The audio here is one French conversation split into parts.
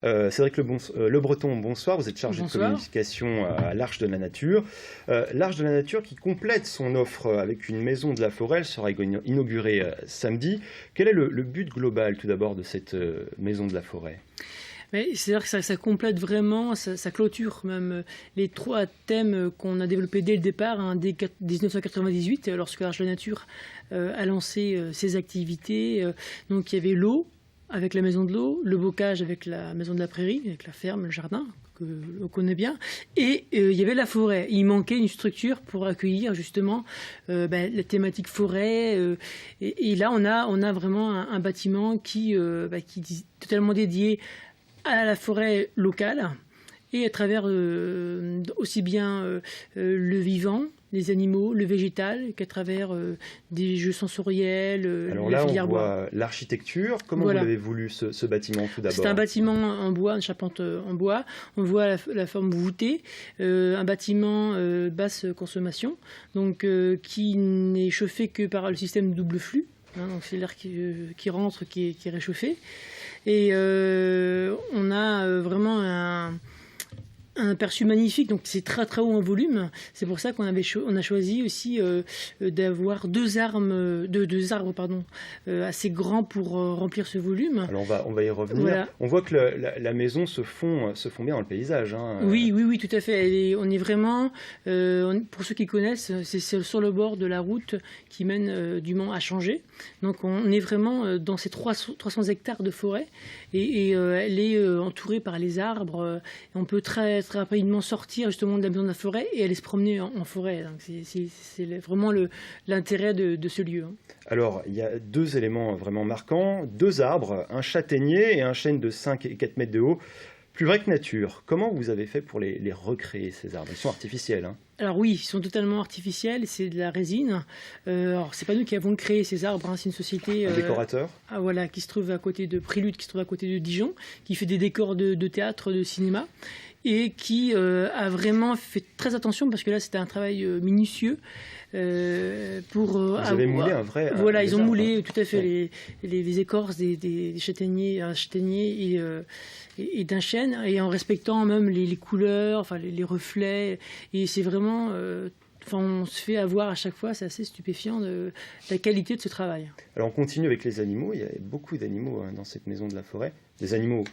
Cédric Le Breton, bonsoir. Vous êtes chargé de communication à l'Arche de la Nature. L'Arche de la Nature qui complète son offre avec une maison de la forêt. Elle sera inaugurée samedi. Quel est le but global, tout d'abord, de cette maison de la forêt ? C'est-à-dire que ça complète vraiment, ça clôture même les 3 thèmes qu'on a développés dès le départ, dès 1998, lorsque l'Arche de la Nature a lancé ses activités. Donc il y avait l'eau, avec la maison de l'eau, le bocage avec la maison de la prairie, avec la ferme, le jardin, que l'on connaît bien, et il y avait la forêt. Il manquait une structure pour accueillir justement la thématique forêt. Et là, on a vraiment un bâtiment qui est totalement dédié à la forêt locale et à travers aussi bien le vivant, les animaux, le végétal, qu'à travers des jeux sensoriels, alors là, on voit l'architecture. Comment vous l'avez voulu, ce bâtiment, tout d'abord ? C'est un bâtiment en bois, une charpente en bois. On voit la forme voûtée, un bâtiment basse consommation, donc qui n'est chauffé que par le système double flux. Donc c'est l'air qui rentre, qui est réchauffé. Et on a vraiment un aperçu magnifique, donc c'est très très haut en volume. C'est pour ça qu'on a choisi aussi d'avoir deux arbres assez grands pour remplir ce volume. Alors on va y revenir. Voilà. On voit que la maison se fond bien dans le paysage. Oui, tout à fait. On est vraiment, pour ceux qui connaissent, c'est sur le bord de la route qui mène du Mans à Changé. Donc on est vraiment dans ces 300 hectares de forêt et elle est entourée par les arbres. On peut très rapidement sortir justement de la maison de la forêt et aller se promener en forêt. Donc c'est vraiment l'intérêt de ce lieu. Alors, il y a 2 éléments vraiment marquants, 2 arbres, un châtaignier et un chêne de 5 et 4 mètres de haut. Plus vrai que nature. Comment vous avez fait pour les recréer, ces arbres ? Ils sont artificiels. Alors oui, ils sont totalement artificiels, c'est de la résine. Alors c'est pas nous qui avons créé ces arbres, c'est une société... Un décorateur ? Qui se trouve à côté de Prélude, qui se trouve à côté de Dijon, qui fait des décors de théâtre, de cinéma, et qui a vraiment fait très attention, parce que là c'était un travail minutieux. Vous avez moulé un vrai... Voilà, ils ont moulé tout à fait les écorces des châtaigniers, un châtaignier et d'un chêne, et en respectant même les couleurs, les reflets, et c'est vraiment... on se fait avoir à chaque fois, c'est assez stupéfiant de la qualité de ce travail. Alors on continue avec les animaux, il y a beaucoup d'animaux dans cette maison de la forêt, des animaux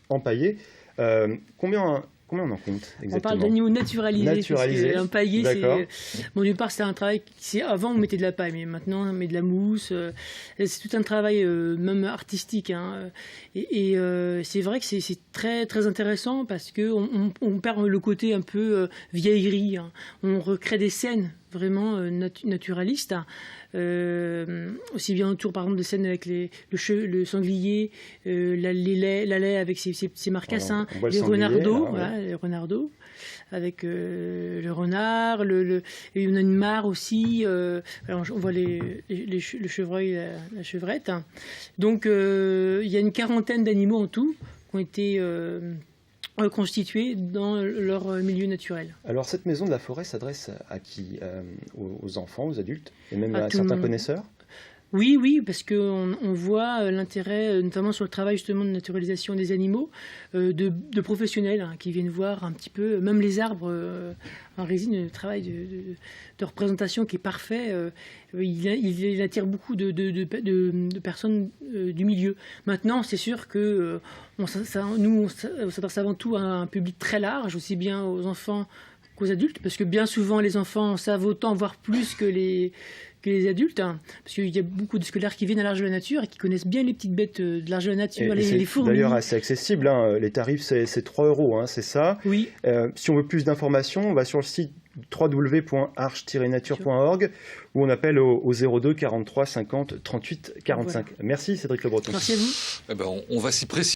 empaillés. Combien on en compte exactement ? On parle d'animaux naturalisés. Empaillés, d'une part, c'est un travail. Avant, on mettait de la paille, mais maintenant, on met de la mousse. C'est tout un travail, même artistique. Et c'est vrai que c'est très, très intéressant parce qu'on perd le côté un peu vieillerie. On recrée des scènes vraiment naturalistes. Aussi bien autour, par exemple, des scènes avec le sanglier, la laie avec ses marcassins, les renardeaux. Les renardeaux, avec le renard, et on a une mare aussi, on voit le chevreuil, la chevrette. Donc il y a une 40aine d'animaux en tout qui ont été reconstitués dans leur milieu naturel. Alors cette maison de la forêt s'adresse à qui ? Aux enfants, aux adultes, et même à certains connaisseurs ? Oui, parce qu'on voit l'intérêt, notamment sur le travail justement de naturalisation des animaux, de professionnels qui viennent voir un petit peu, même les arbres en résine, le travail de représentation qui est parfait. Il attire beaucoup de personnes du milieu. Maintenant, c'est sûr que on s'adresse avant tout à un public très large, aussi bien aux enfants qu'aux adultes, parce que bien souvent les enfants savent autant, voire plus que les adultes, parce qu'il y a beaucoup de scolaires qui viennent à l'Arche de la Nature et qui connaissent bien les petites bêtes de l'Arche de la Nature, les fourmis. C'est d'ailleurs assez accessible, les tarifs c'est 3 €, c'est ça ? Oui. Si on veut plus d'informations, on va sur le site www.arche-nature.org où on appelle au 02 43 50 38 45. Voilà. Merci Cédric Le Breton. Merci à vous. On va s'y préciser.